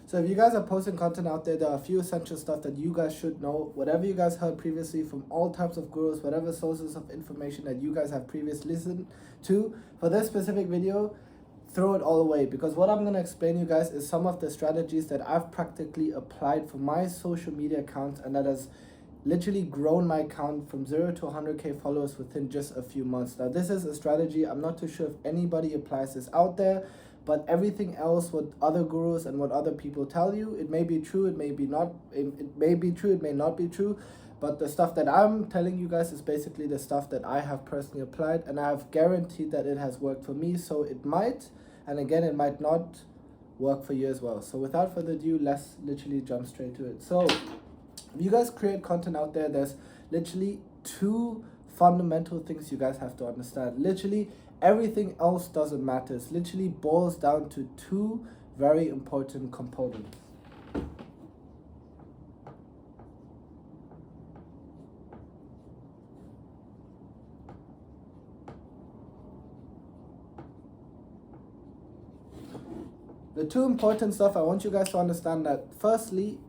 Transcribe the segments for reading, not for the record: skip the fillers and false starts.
So if you guys are posting content out there, there are a few essential stuff that you guys should know. Whatever you guys heard previously from all types of gurus, whatever sources of information that you guys have previously listened to, for this specific video, throw it all away, because what I'm going to explain to you guys is some of the strategies that I've practically applied for my social media accounts, and that has literally grown my account from 0 to 100k followers within just a few months. Now this is a strategy, I'm not too sure if anybody applies this out there, but everything else, what other gurus and what other people tell you, it may be true, it may be not, it may be true, it may not be true, but the stuff that I'm telling you guys is basically the stuff that I have personally applied, and I have guaranteed that it has worked for me. So it might, and again, it might not work for you as well. So without further ado, let's literally jump straight to it. So if you guys create content out there, there's literally two fundamental things you guys have to understand. Literally everything else doesn't matter. It literally boils down to two very important components. The two important stuff I want you guys to understand that firstly,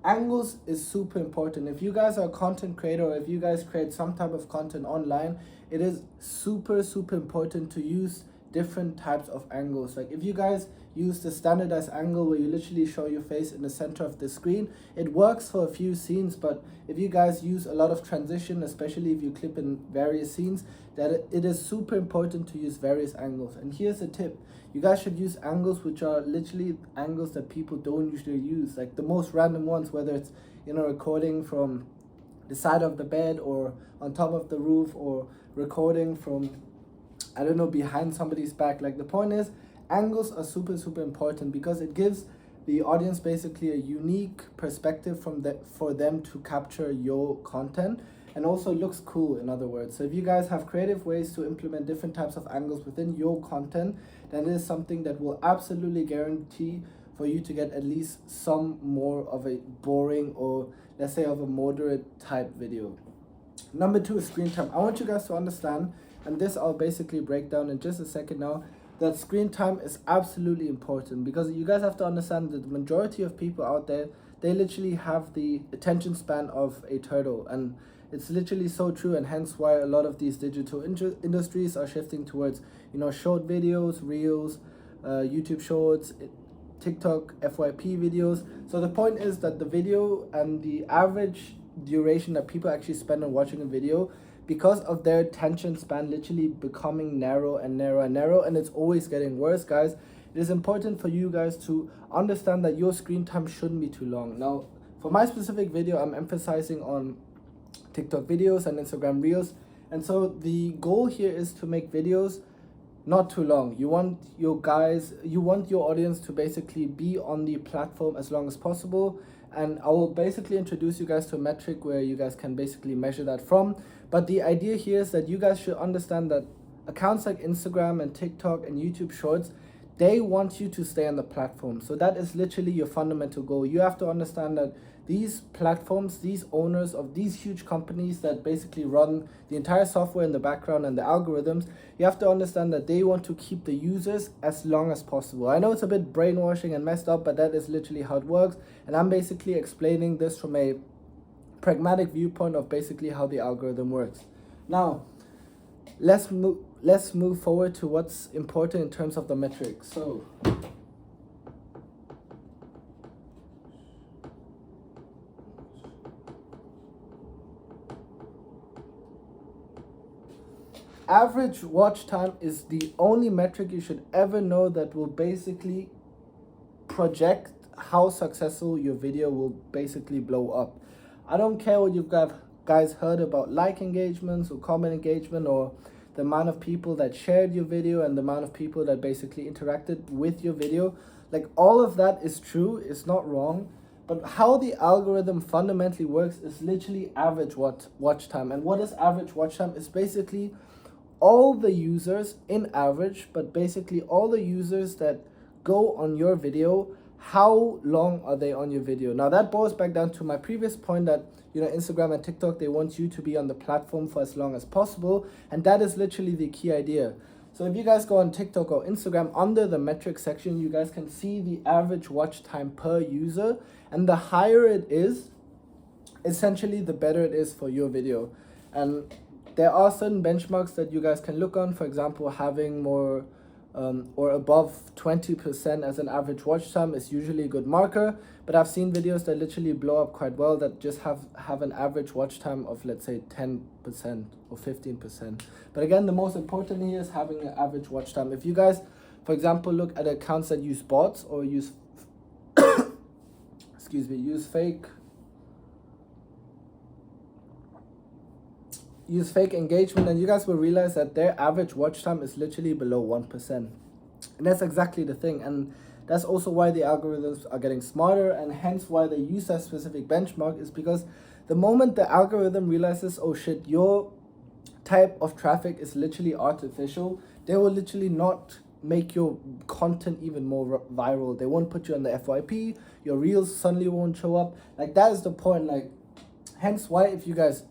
angles is super important. If you guys are a content creator, or if you guys create some type of content online, it is super important to use different types of angles. Like if you guys use the standardized angle where you literally show your face in the center of the screen, it works for a few scenes. But if you guys use a lot of transition, especially if you clip in various scenes, that it is super important to use various angles. And here's a tip: you guys should use angles which are literally angles that people don't usually use, like the most random ones, whether it's, you know, recording from the side of the bed or on top of the roof, or recording from, I don't know, behind somebody's back. Like the point is, angles are super important because it gives the audience basically a unique perspective for them to capture your content, and also looks cool, in other words. So if you guys have creative ways to implement different types of angles within your content, then it is something that will absolutely guarantee for you to get at least some more of a boring, or let's say of a moderate type video. Number two is screen time. I want you guys to understand, and this I'll basically break down in just a second now, that screen time is absolutely important, because you guys have to understand that the majority of people out there, they literally have the attention span of a turtle, and it's literally so true, and hence why a lot of these digital industries are shifting towards, you know, short videos, reels, YouTube shorts, TikTok, FYP videos. So the point is that the video and the average duration that people actually spend on watching a video, because of their attention span literally becoming narrow and narrow and narrow, and it's always getting worse, guys, it is important for you guys to understand that your screen time shouldn't be too long. Now, for my specific video, I'm emphasizing on TikTok videos and Instagram reels, and so the goal here is to make videos not too long. You want your audience to basically be on the platform as long as possible, and I will basically introduce you guys to a metric where you guys can basically measure that from. But the idea here is that you guys should understand that accounts like Instagram and TikTok and YouTube Shorts, they want you to stay on the platform. So that is literally your fundamental goal. You have to understand that these platforms, these owners of these huge companies that basically run the entire software in the background and the algorithms, you have to understand that they want to keep the users as long as possible. I know it's a bit brainwashing and messed up, but that is literally how it works. And I'm basically explaining this from a pragmatic viewpoint of basically how the algorithm works. Now, let's move forward to what's important in terms of the metrics. So average watch time is the only metric you should ever know that will basically project how successful your video will basically blow up. I don't care what you guys heard about like engagements or comment engagement, or the amount of people that shared your video and the amount of people that basically interacted with your video. Like, all of that is true, it's not wrong, but how the algorithm fundamentally works is literally average watch time. And what is average watch time? Is basically all the users in average, but basically all the users that go on your video, how long are they on your video? Now that boils back down to my previous point that, you know, Instagram and TikTok, they want you to be on the platform for as long as possible, and that is literally the key idea. So if you guys go on TikTok or Instagram, under the metrics section, you guys can see the average watch time per user. And the higher it is, essentially the better it is for your video. And there are certain benchmarks that you guys can look on. For example, having more or above 20% as an average watch time is usually a good marker. But I've seen videos that literally blow up quite well that just have an average watch time of, let's say, 10% or 15%. But again, the most important here is having an average watch time. If you guys, for example, look at accounts that use bots or use use fake engagement, and you guys will realize that their average watch time is literally below 1%. And that's exactly the thing. And that's also why the algorithms are getting smarter, and hence why they use that specific benchmark, is because the moment the algorithm realizes, oh shit, your type of traffic is literally artificial, they will literally not make your content even more viral. They won't put you on the FYP, your reels suddenly won't show up. Like, that is the point. Like, hence why if you guys,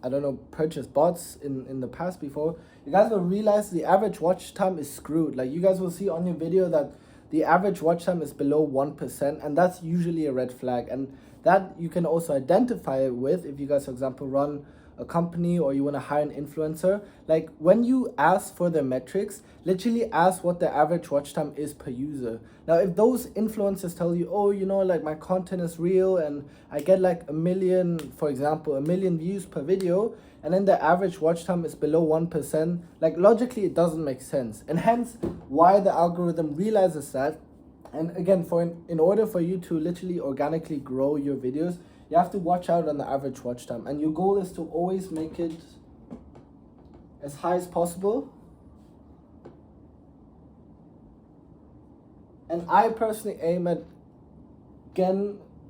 I don't know, purchase bots in the past before, you guys will realize the average watch time is screwed. Like, you guys will see on your video that the average watch time is below 1%, and that's usually a red flag. And that you can also identify it with if you guys, for example, run a company or you want to hire an influencer. Like, when you ask for the metrics, literally ask what the average watch time is per user. Now, if those influencers tell you, oh, you know, like, my content is real and I get like 1 million, for example, 1 million views per video, and then the average watch time is below 1%, like, logically it doesn't make sense. And hence why the algorithm realizes that. And again, in order for you to literally organically grow your videos, you have to watch out on the average watch time. And your goal is to always make it as high as possible. And I personally aim at,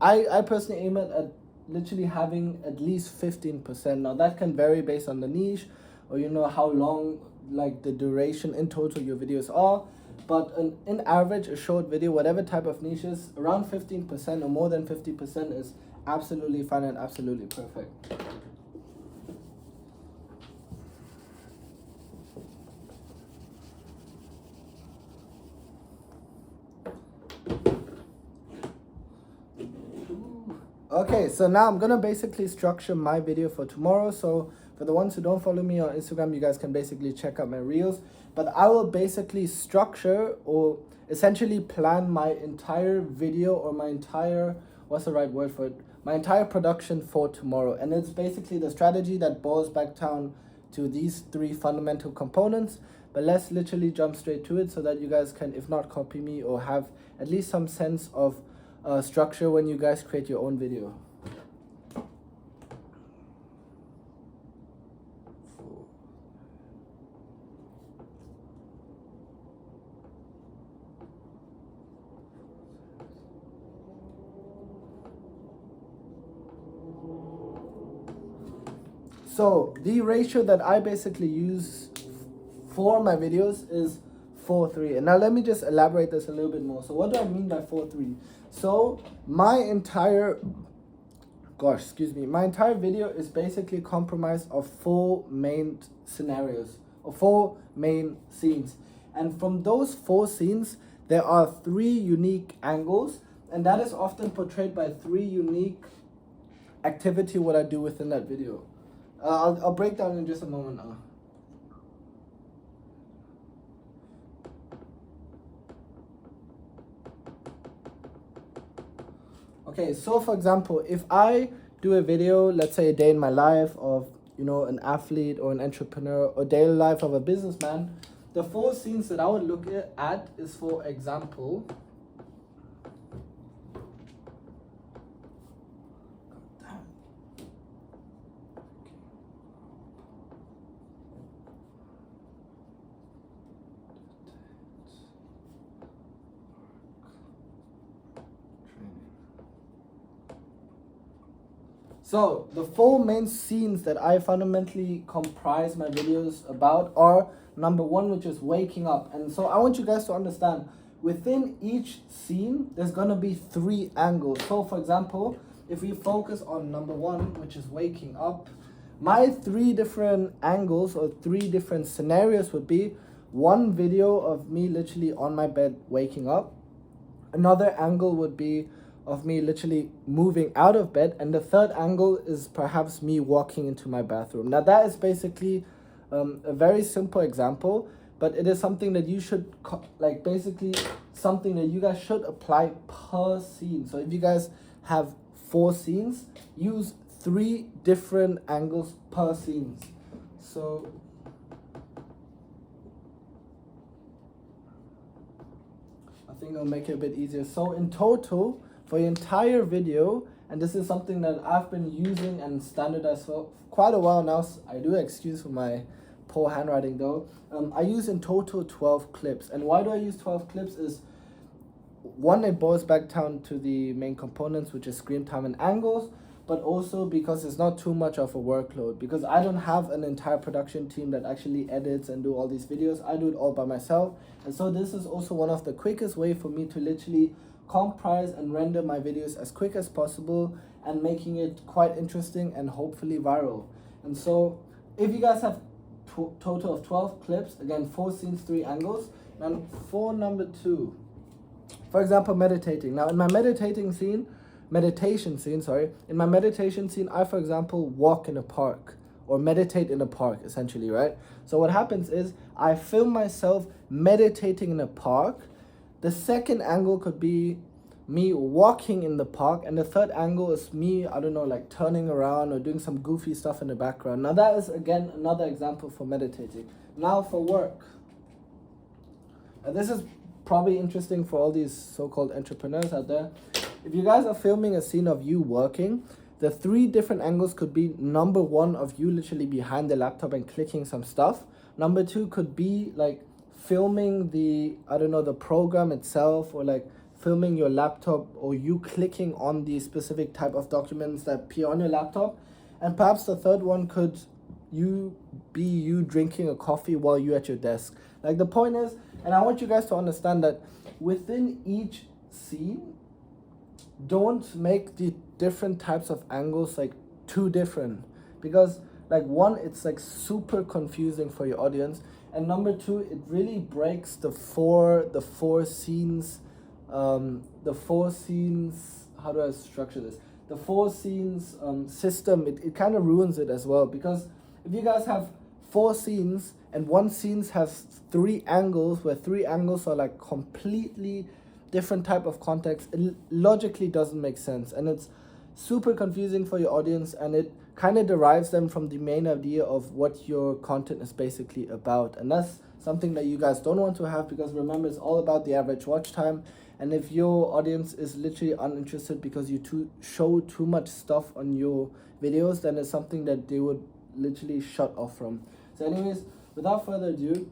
at literally having at least 15%. Now, that can vary based on the niche, or you know how long, like, the duration in total your videos are. But in average, a short video, whatever type of niche is, around 15% or more than 50% is absolutely fine and absolutely perfect. Okay, so now I'm gonna basically structure my video for tomorrow. So for the ones who don't follow me on Instagram, you guys can basically check out my reels. But I will basically structure or essentially plan my entire video, or my entire, what's the right word for it? My entire production for tomorrow. And it's basically the strategy that boils back down to these 3 fundamental components. But let's literally jump straight to it so that you guys can, if not copy me, or have at least some sense of structure when you guys create your own video. So the ratio that I basically use for my videos is 4:3. And now let me just elaborate this a little bit more. So what do I mean by 4:3? So my entire video is basically comprised of 4 main scenarios, or 4 main scenes. And from those 4 scenes, there are 3 unique angles, and that is often portrayed by 3 unique activity what I do within that video. I'll break down in just a moment now. Okay, so for example, if I do a video, let's say a day in my life of, you know, an athlete or an entrepreneur, or daily life of a businessman, the 4 scenes that I would look at is, for example, so the 4 main scenes that I fundamentally comprise my videos about are, number 1, which is waking up. And so I want you guys to understand, within each scene, there's gonna be 3 angles. So for example, if we focus on number 1, which is waking up, my 3 different angles or 3 different scenarios would be, one video of me literally on my bed waking up. Another angle would be of me literally moving out of bed, and the third angle is perhaps me walking into my bathroom. Now that is basically a very simple example, but it is something that you should basically something that you guys should apply per scene. So if you guys have 4 scenes, use 3 different angles per scene. So I think I'll make it a bit easier. So in total, for the entire video, and this is something that I've been using and standardized for quite a while now. I do excuse for my poor handwriting though. I use in total 12 clips. And why do I use 12 clips is, one, it boils back down to the main components, which is screen time and angles, but also because it's not too much of a workload, because I don't have an entire production team that actually edits and do all these videos. I do it all by myself. And so this is also one of the quickest way for me to literally comprise and render my videos as quick as possible and making it quite interesting and hopefully viral. And so if you guys have total of 12 clips, again 4 scenes, 3 angles. And for number 2, for example, meditating. Now in my meditation scene, I, for example, walk in a park or meditate in a park, essentially, right? So what happens is I film myself meditating in a park. The second angle could be me walking in the park, and the third angle is me, I don't know, like turning around or doing some goofy stuff in the background. Now that is, again, another example for meditating. Now for work. This is probably interesting for all these so-called entrepreneurs out there. If you guys are filming a scene of you working, the 3 different angles could be, number 1, of you literally behind the laptop and clicking some stuff. Number 2 could be like filming the, I don't know, the program itself, or like filming your laptop, or you clicking on the specific type of documents that appear on your laptop. And perhaps the third one could you drinking a coffee while you're at your desk. Like, the point is, and I want you guys to understand that within each scene, don't make the different types of angles like too different, because like, 1, it's like super confusing for your audience, and number 2, it really breaks the four scenes, how do I structure this? The 4 scenes system, it kind of ruins it as well, because if you guys have 4 scenes and one scene has 3 angles, where 3 angles are like completely different type of context, it logically doesn't make sense, and it's super confusing for your audience, and it kind of derives them from the main idea of what your content is basically about. And that's something that you guys don't want to have, because remember, it's all about the average watch time. And if your audience is literally uninterested because you show too much stuff on your videos, then it's something that they would literally shut off from. So anyways, without further ado,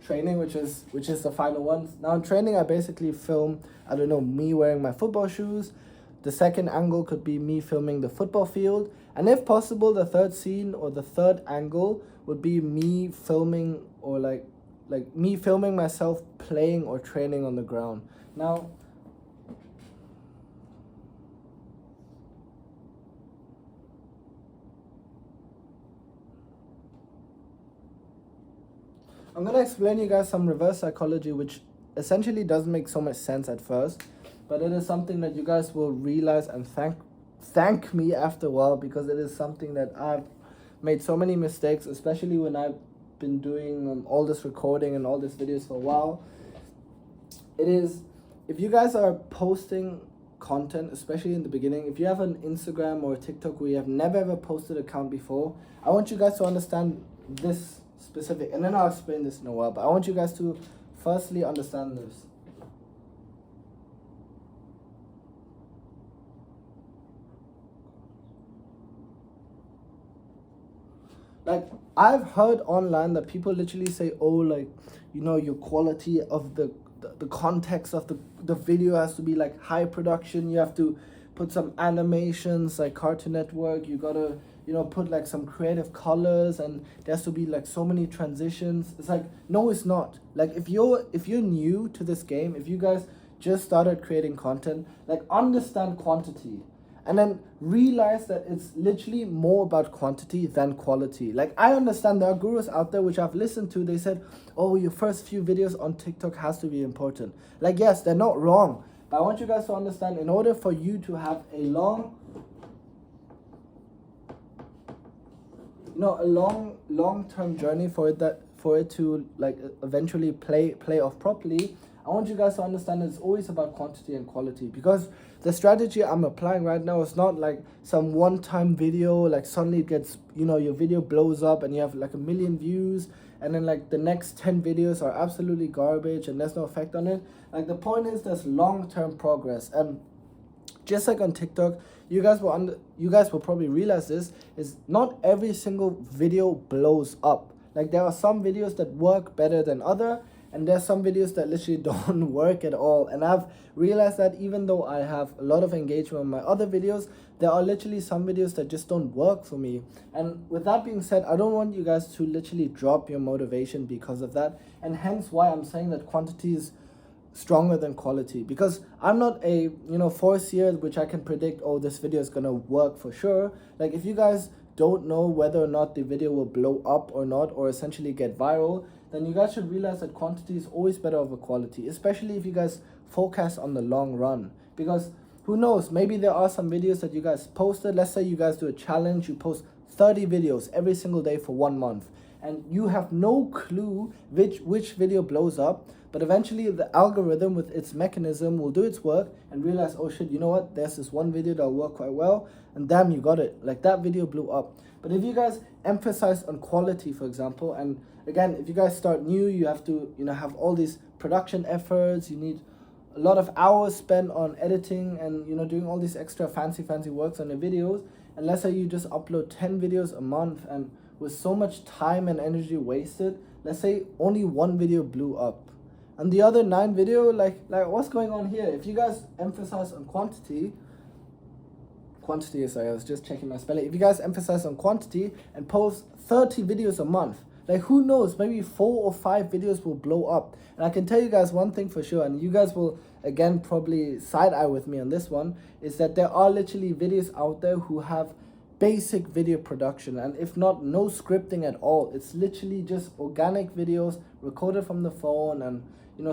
training, which is the final one. Now in training, I basically film, I don't know, me wearing my football shoes. The second angle could be me filming the football field, and if possible, the third scene or the third angle would be me filming, or like me filming myself playing or training on the ground. Now, I'm gonna explain you guys some reverse psychology, which essentially doesn't make so much sense at first, but it is something that you guys will realize and thank me after a while, because it is something that I've made so many mistakes, especially when I've been doing all this recording and all these videos for a while. It is, if you guys are posting content, especially in the beginning, if you have an Instagram or a TikTok where you have never ever posted an account before, I want you guys to understand this specific, and then I'll explain this in a while, but I want you guys to firstly understand this. Like, I've heard online that people literally say, oh, like, you know, your quality of the context of the video has to be like high production. You have to put some animations like Cartoon Network. You gotta, you know, put like some creative colors, and there has to be like so many transitions. It's like, no, it's not. Like, if you're new to this game, if you guys just started creating content, like, understand quantity. and then realize that it's literally more about quantity than quality. Like, I understand there are gurus out there which I've listened to, they said, oh, your first few videos on TikTok has to be important. Like, yes, they're not wrong, but I want you guys to understand, in order for you to have a long-term journey for it to like eventually play off properly, I want you guys to understand it's always about quantity and quality, because the strategy I'm applying right now is not like some one-time video, like suddenly it gets, your video blows up and you have like 1 million views, and then like the next 10 videos are absolutely garbage and there's no effect on it. Like, the point is there's long-term progress. And just like on TikTok, you guys will probably realize this, is not every single video blows up. Like, there are some videos that work better than other, and there's some videos that literally don't work at all. And I've realized that even though I have a lot of engagement on my other videos, there are literally some videos that just don't work for me. And with that being said, I don't want you guys to literally drop your motivation because of that, and hence why I'm saying that quantity is stronger than quality, because I'm not a foreseer which I can predict, oh, this video is gonna work for sure. Like, if you guys don't know whether or not the video will blow up or not, or essentially get viral, then you guys should realize that quantity is always better over quality, especially if you guys forecast on the long run. Because who knows, maybe there are some videos that you guys posted, let's say you guys do a challenge, you post 30 videos every single day for 1 month, and you have no clue which video blows up, but eventually the algorithm with its mechanism will do its work and realize, oh shit, you know what, there's this one video that'll work quite well, and damn, you got it, like that video blew up. But if you guys emphasize on quality, for example, and again, if you guys start new, you have to have all these production efforts, you need a lot of hours spent on editing and doing all these extra fancy works on your videos, and let's say you just upload 10 videos a month, and with so much time and energy wasted, let's say only one video blew up, and the other 9 video, like what's going on here? If you guys emphasize on quantity, sorry, I was just checking my spelling. If you guys emphasize on quantity and post 30 videos a month, like, who knows, maybe 4 or 5 videos will blow up. And I can tell you guys one thing for sure, and you guys will again probably side-eye with me on this one, is that there are literally videos out there who have basic video production, and if not, no scripting at all. It's literally just organic videos recorded from the phone, and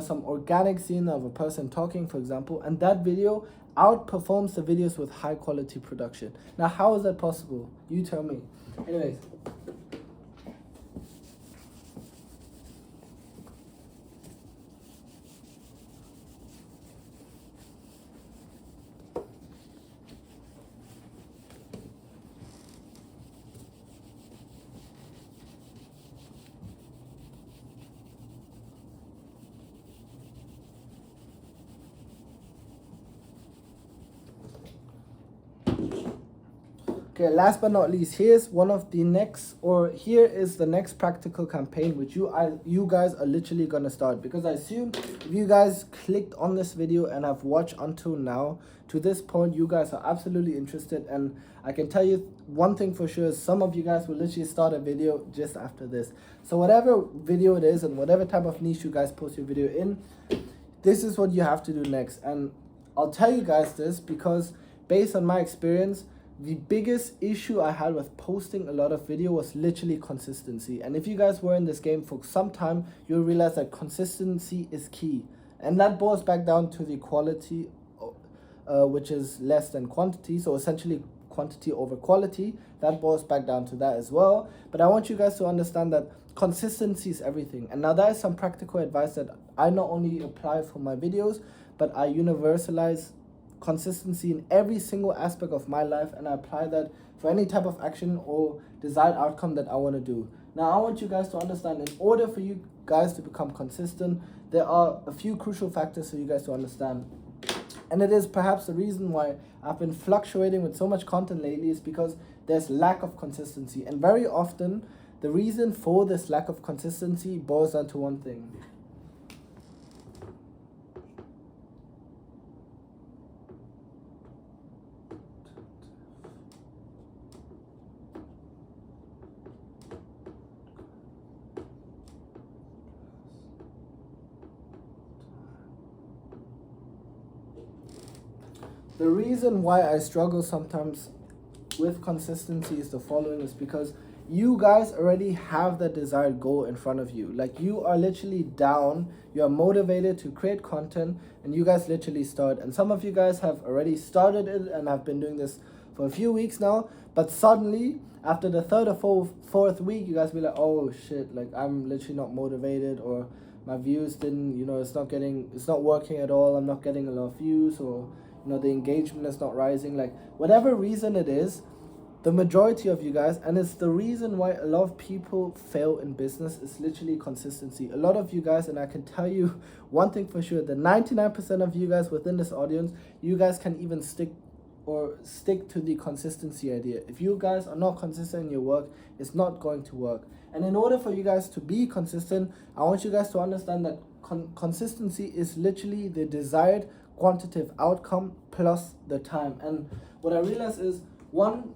some organic scene of a person talking, for example, and that video outperforms the videos with high quality production. Now, how is that possible? You tell me. Anyways, okay, last but not least, here is the next practical campaign which you guys are literally gonna start, because I assume if you guys clicked on this video and have watched until now, to this point, you guys are absolutely interested, and I can tell you one thing for sure, some of you guys will literally start a video just after this. So whatever video it is and whatever type of niche you guys post your video in, this is what you have to do next. And I'll tell you guys this because based on my experience, the biggest issue I had with posting a lot of video was literally consistency. And if you guys were in this game for some time, you'll realize that consistency is key. And that boils back down to the quality, which is less than quantity. So essentially quantity over quality, that boils back down to that as well. But I want you guys to understand that consistency is everything. And now that is some practical advice that I not only apply for my videos, but I universalize consistency in every single aspect of my life, and I apply that for any type of action or desired outcome that I want to do. Now, I want you guys to understand, in order for you guys to become consistent, there are a few crucial factors for you guys to understand. And it is perhaps the reason why I've been fluctuating with so much content lately, is because there's lack of consistency. And very often, the reason for this lack of consistency boils down to one thing. The reason why I struggle sometimes with consistency is the following, is because you guys already have the desired goal in front of you. Like, you are literally down, you are motivated to create content, and you guys literally start. And some of you guys have already started it and have been doing this for a few weeks now, but suddenly after the third or fourth week, you guys be like, oh shit, like I'm literally not motivated, or my views didn't, it's not working at all, I'm not getting a lot of views, or the engagement is not rising. Like, whatever reason it is, the majority of you guys, and it's the reason why a lot of people fail in business, is literally consistency. A lot of you guys, and I can tell you one thing for sure, the 99% of you guys within this audience, you guys can even stick to the consistency idea. If you guys are not consistent in your work, it's not going to work. And in order for you guys to be consistent, I want you guys to understand that consistency is literally the desired quantitative outcome plus the time. And what I realize is, one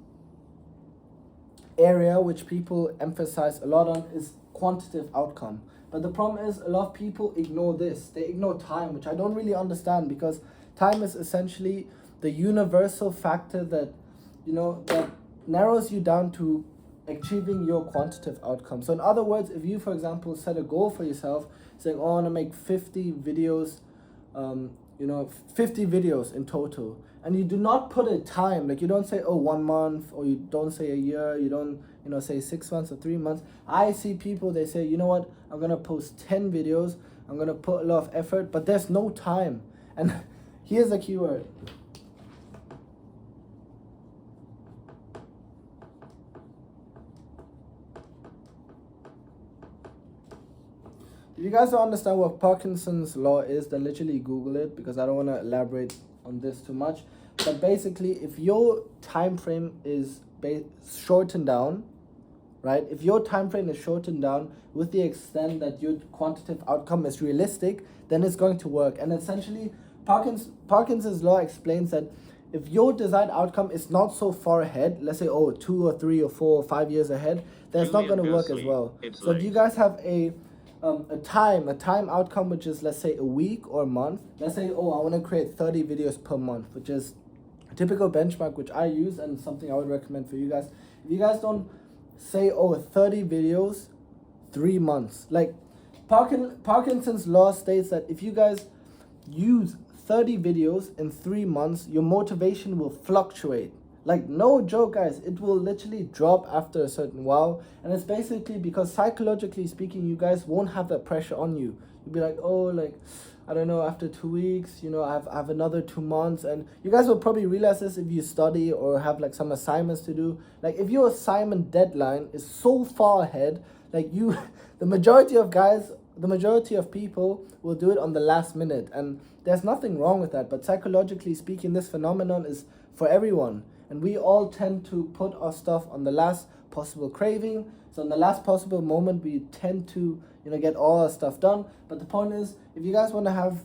area which people emphasize a lot on is quantitative outcome. But the problem is, a lot of people ignore this. They ignore time, which I don't really understand, because time is essentially the universal factor that that narrows you down to achieving your quantitative outcome. So in other words, if you, for example, set a goal for yourself saying, oh, I want to make 50 videos, 50 videos in total, and you do not put a time, like you don't say, oh, 1 month, or you don't say a year, you don't say 6 months or 3 months. I see people, they say, you know what, I'm gonna post 10 videos, I'm gonna put a lot of effort, but there's no time. And here's a keyword. If you guys don't understand what Parkinson's law is, then literally Google it, because I don't want to elaborate on this too much. But basically, if your time frame is shortened down, right? If your time frame is shortened down with the extent that your quantitative outcome is realistic, then it's going to work. And essentially, Parkinson's law explains that if your desired outcome is not so far ahead, let's say, 2 or 3 or 4 or 5 years ahead, then it's not going to work as well. So if you guys have a time outcome, which is, let's say, a week or a month. Let's say, I want to create 30 videos per month, which is a typical benchmark which I use and something I would recommend for you guys. If you guys don't say, 30 videos, 3 months. Like, Parkinson's law states that if you guys use 30 videos in 3 months, your motivation will fluctuate. Like, no joke, guys, it will literally drop after a certain while. And it's basically because, psychologically speaking, you guys won't have that pressure on you. You'll be like, I don't know, after 2 weeks, I have another 2 months. And you guys will probably realize this if you study or have like some assignments to do. Like, if your assignment deadline is so far ahead, like the majority of people will do it on the last minute. And there's nothing wrong with that. But psychologically speaking, this phenomenon is for everyone. And we all tend to put our stuff on the last possible craving. So in the last possible moment, we tend to, get all our stuff done. But the point is, if you guys want to have,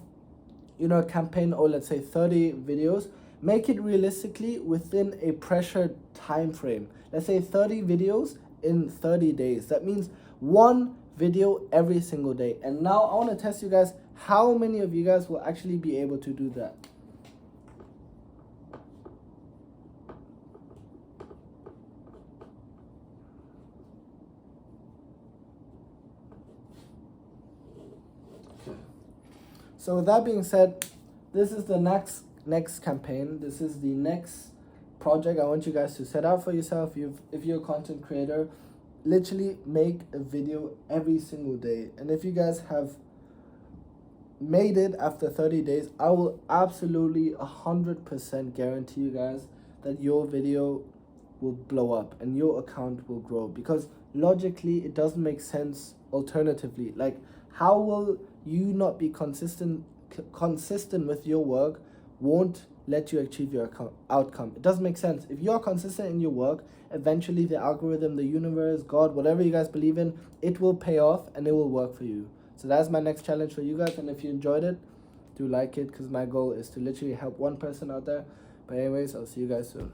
a campaign, or let's say 30 videos, make it realistically within a pressured time frame. Let's say 30 videos in 30 days. That means 1 video every single day. And now I want to test you guys, how many of you guys will actually be able to do that? So with that being said, this is the next campaign. This is the next project I want you guys to set out for yourself. If you're a content creator, literally make a video every single day. And if you guys have made it after 30 days, I will absolutely 100% guarantee you guys that your video will blow up and your account will grow, because logically it doesn't make sense alternatively. Like, how will you not be consistent with your work won't let you achieve your outcome? It doesn't make sense. If you're consistent in your work, eventually the algorithm, the universe, God, whatever you guys believe in, it will pay off and it will work for you. So that's my next challenge for you guys. And if you enjoyed it, do like it, because my goal is to literally help one person out there. But anyways, I'll see you guys soon.